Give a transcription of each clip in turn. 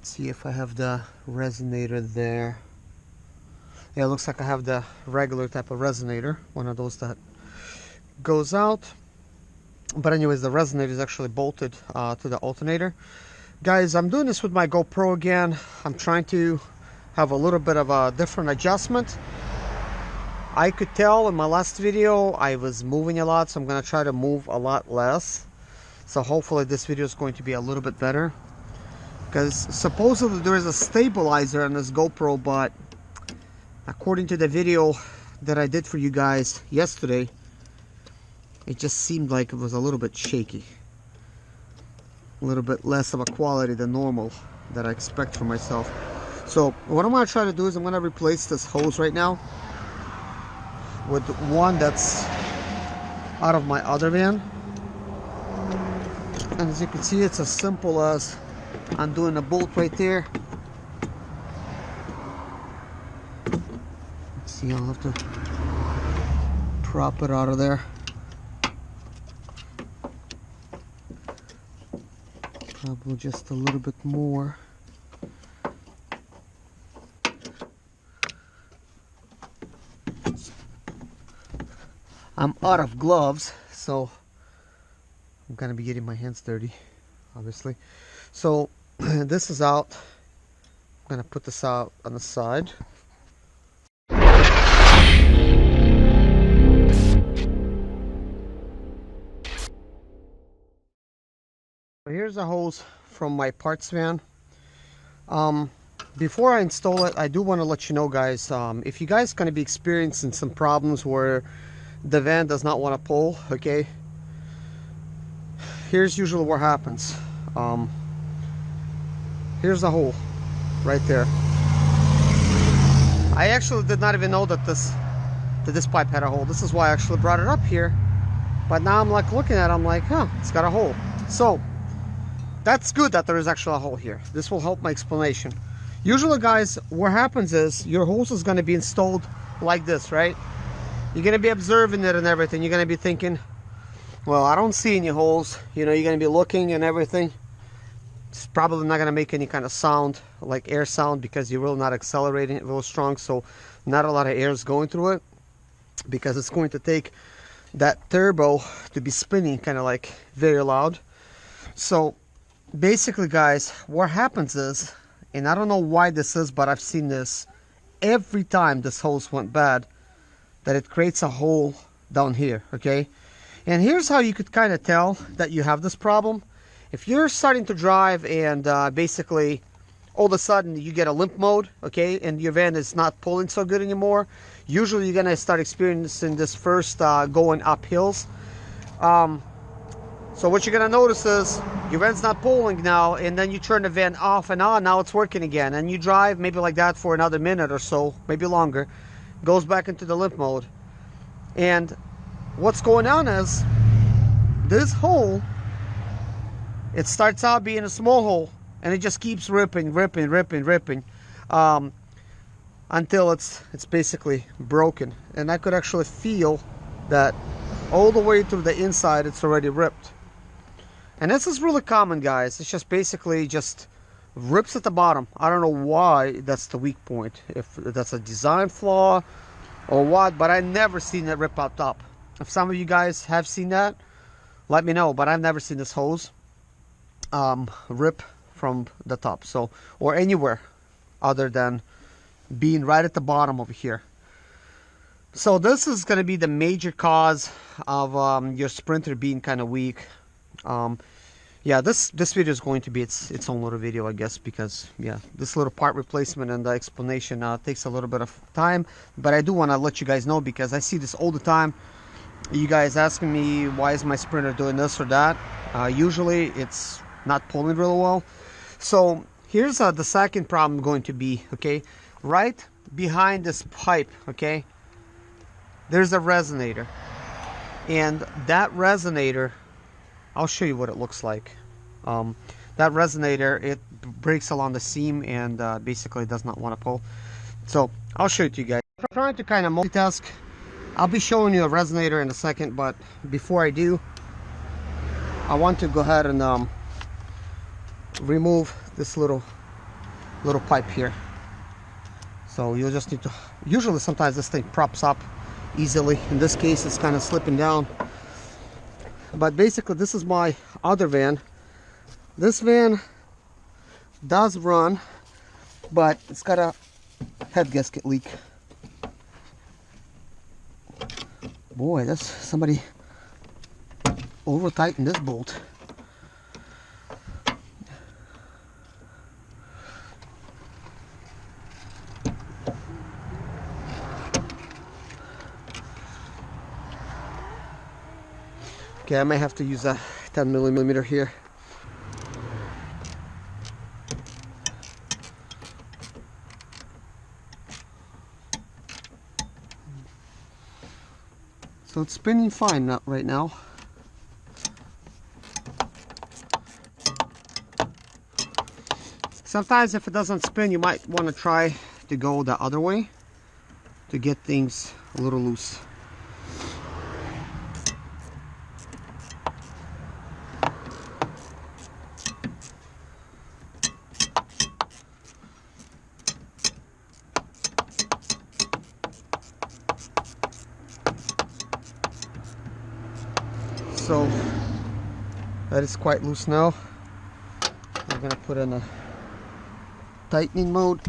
Let's see if I have the resonator there. Yeah, it looks like I have the regular type of resonator, one of those that goes out. But anyways, the resonator is actually bolted to the alternator. Guys, I'm doing this with my GoPro again. I'm trying to have a little bit of a different adjustment. I could tell in my last video I was moving a lot, so I'm going to try to move a lot less. So hopefully this video is going to be a little bit better. Because supposedly there is a stabilizer on this GoPro, but according to the video that I did for you guys yesterday, it just seemed like it was a little bit shaky. A little bit less of a quality than normal that I expect for myself. So what I'm going to try to do is I'm going to replace this hose right now with one that's out of my other van. And as you can see, it's as simple as undoing a bolt right there. Let's see, I'll have to prop it out of there. Probably just a little bit more. I'm out of gloves, so I'm gonna be getting my hands dirty, obviously. So this is out. I'm gonna put this out on the side. Here's a hose from my parts van. Before I install it, I do want to let you know, guys, if you guys going to be experiencing some problems where the van does not want to pull, okay, here's usually what happens. Here's the hole right there. I actually did not even know that this pipe had a hole. This is why I actually brought it up here. But now I'm like looking at it, I'm like, huh, it's got a hole. So that's good that there is actually a hole here. This will help my explanation. Usually, guys, what happens is your hose is going to be installed like this, right? You're going to be observing it and everything. You're going to be thinking, well, I don't see any holes. You know, you're going to be looking and everything. It's probably not going to make any kind of sound, like air sound, because you're really not accelerating it real strong. So not a lot of air is going through it, because it's going to take that turbo to be spinning kind of like very loud. So basically, guys, what happens is, and I don't know why this is, but I've seen this every time this hose went bad, that it creates a hole down here, okay? And here's how you could kind of tell that you have this problem. If you're starting to drive and basically all of a sudden you get a limp mode, okay, and your van is not pulling so good anymore, usually you're gonna start experiencing this first going up hills. So what you're gonna notice is your van's not pulling now, and then you turn the van off and on, now it's working again, and you drive maybe like that for another minute or so, maybe longer, goes back into the limp mode. And what's going on is this hole, it starts out being a small hole, and it just keeps ripping until it's basically broken. And I could actually feel that all the way through the inside it's already ripped. And this is really common, guys. It's just basically just rips at the bottom. I don't know why that's the weak point, if that's a design flaw or what, but I've never seen it rip out top. If some of you guys have seen that, let me know, but I've never seen this hose rip from the top, so, or anywhere other than being right at the bottom over here. So this is going to be the major cause of your Sprinter being kind of weak. Yeah, this video is going to be its own little video, I guess, because yeah, this little part replacement and the explanation takes a little bit of time, but I do want to let you guys know, because I see this all the time. You guys asking me, why is my Sprinter doing this or that? Usually it's not pulling really well. So here's the second problem going to be, okay, right behind this pipe, okay, there's a resonator, and that resonator, I'll show you what it looks like. That resonator, it breaks along the seam and basically does not want to pull. So I'll show it to you guys. I'm trying to kind of multitask. I'll be showing you a resonator in a second, but before I do, I want to go ahead and remove this little little pipe here. So you'll just need to, usually sometimes this thing props up easily. In this case it's kind of slipping down. But basically this is my other van. This van does run, but it's got a head gasket leak. Boy, that's somebody over tightened this bolt. Okay, I may have to use a 10mm here. So it's spinning fine right now. Sometimes if it doesn't spin, you might want to try to go the other way to get things a little loose. So that is quite loose now. I'm gonna put in a tightening mode.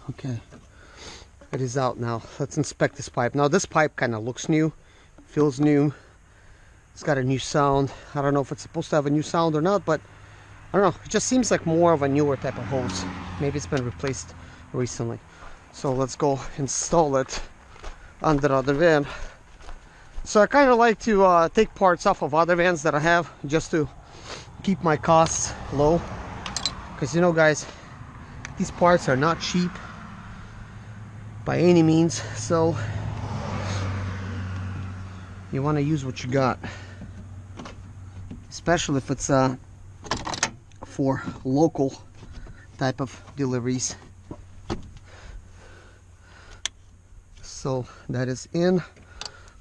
Okay, it is out now. Let's inspect this pipe. Now this pipe kind of looks new, feels new. It's got a new sound. I don't know if it's supposed to have a new sound or not, but I don't know, it just seems like more of a newer type of hose. Maybe it's been replaced recently. So let's go install it on the other van. So I kind of like to take parts off of other vans that I have, just to keep my costs low. Because you know guys, these parts are not cheap by any means. So you want to use what you got. Especially if it's for local type of deliveries. So that is in.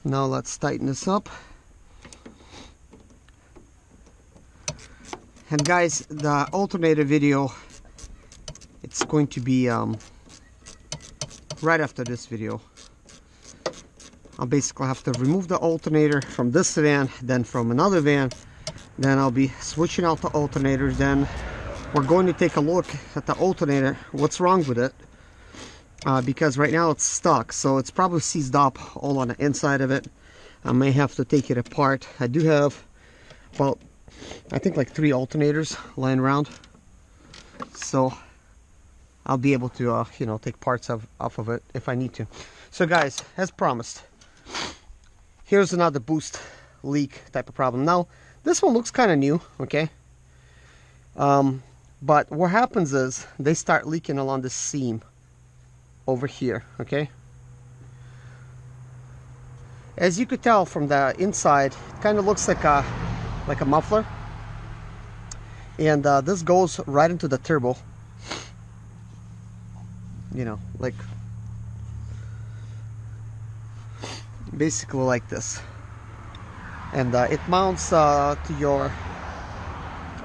Now let's tighten this up. And guys, the alternator video, it's going to be right after this video. I'll basically have to remove the alternator from this van, then from another van. Then I'll be switching out the alternators. Then we're going to take a look at the alternator, what's wrong with it, because right now it's stuck, so it's probably seized up all on the inside of it. I may have to take it apart. I do have about, I think like 3 alternators lying around, so I'll be able to you know, take parts off of it if I need to. So guys, as promised, here's another boost leak type of problem. Now this one looks kind of new, okay, but what happens is they start leaking along the seam over here, okay. As you could tell from the inside, it kind of looks like a muffler, and this goes right into the turbo, you know, like basically like this. And it mounts to your,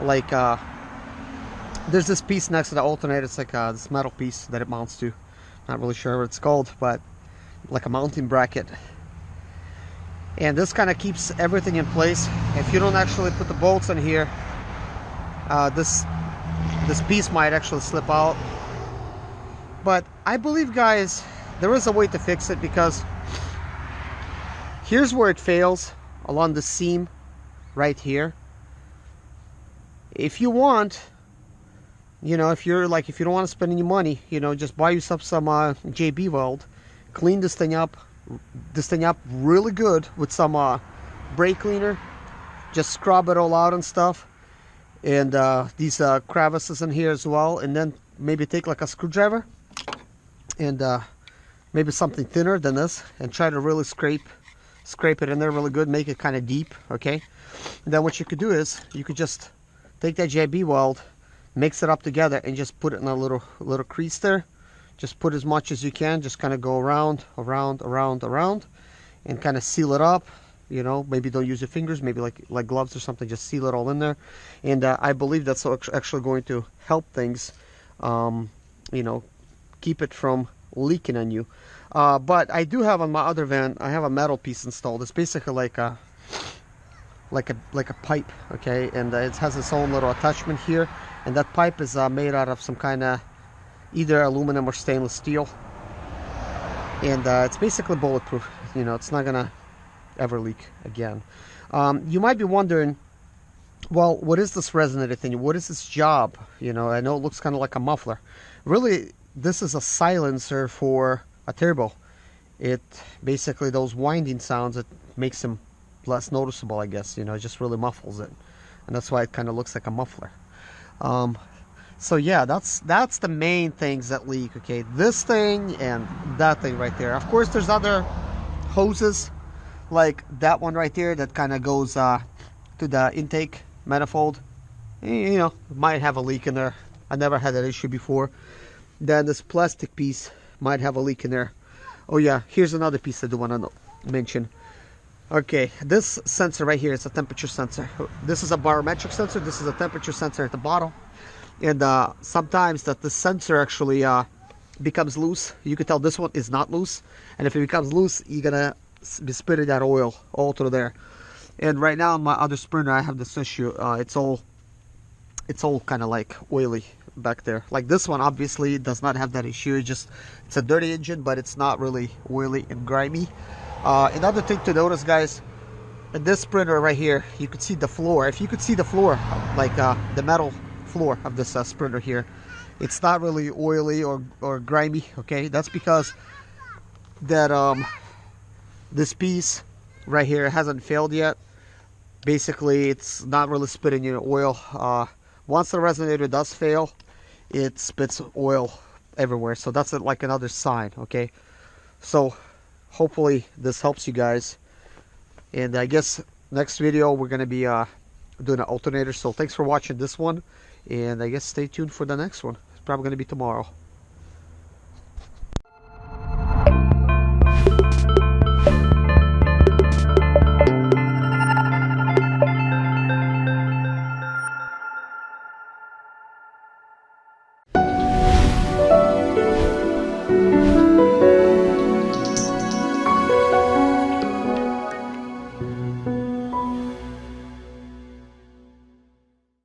like, there's this piece next to the alternator. It's like this metal piece that it mounts to. Not really sure what it's called, but like a mounting bracket. And this kind of keeps everything in place. If you don't actually put the bolts in here, this piece might actually slip out. But I believe, guys, there is a way to fix it, because here's where it fails. Along the seam right here. If you want, you know, if you don't want to spend any money, you know, just buy yourself some JB weld, clean this thing up really good with some brake cleaner, just scrub it all out and stuff, and these crevices in here as well, and then maybe take like a screwdriver and maybe something thinner than this, and try to really scrape it in there really good, make it kind of deep, okay. And then what you could do is you could just take that JB weld, mix it up together, and just put it in a little crease there, just put as much as you can, just kind of go around, and kind of seal it up. You know, maybe don't use your fingers, maybe like gloves or something, just seal it all in there. And I believe that's actually going to help things, you know, keep it from leaking on you. But I do have on my other van, I have a metal piece installed. It's basically like a pipe, okay, and it has its own little attachment here, and that pipe is made out of some kind of either aluminum or stainless steel, and it's basically bulletproof. You know, it's not gonna ever leak again. You might be wondering, well, what is this resonator thing? What is this job? You know, I know it looks kind of like a muffler. Really, this is a silencer for a turbo. It basically, those winding sounds, it makes them less noticeable, I guess. You know, it just really muffles it, and that's why it kind of looks like a muffler. So yeah, that's the main things that leak. Okay, this thing and that thing right there. Of course, there's other hoses like that one right there that kind of goes to the intake manifold. You know, might have a leak in there. I never had that issue before. Then this plastic piece might have a leak in there. Oh yeah, here's another piece I do want to mention. Okay, this sensor right here is a temperature sensor. This is a barometric sensor. This is a temperature sensor at the bottom. And sometimes that the sensor actually becomes loose. You can tell this one is not loose. And if it becomes loose, you're gonna be spitting that oil all through there. And right now on my other Sprinter, I have this issue. It's all kind of like oily back there. Like this one obviously does not have that issue. It's a dirty engine, but it's not really oily and grimy. Another thing to notice, guys, in this Sprinter right here, you could see the floor. If you could see the floor, like the metal floor of this Sprinter here, it's not really oily or grimy. Okay, that's because that this piece right here hasn't failed yet. Basically, it's not really spitting you oil. Once the resonator does fail, it spits oil everywhere. So that's like another sign. Okay, so hopefully this helps you guys. And I guess next video we're gonna be doing an alternator. So thanks for watching this one, and I guess stay tuned for the next one. It's probably gonna be tomorrow.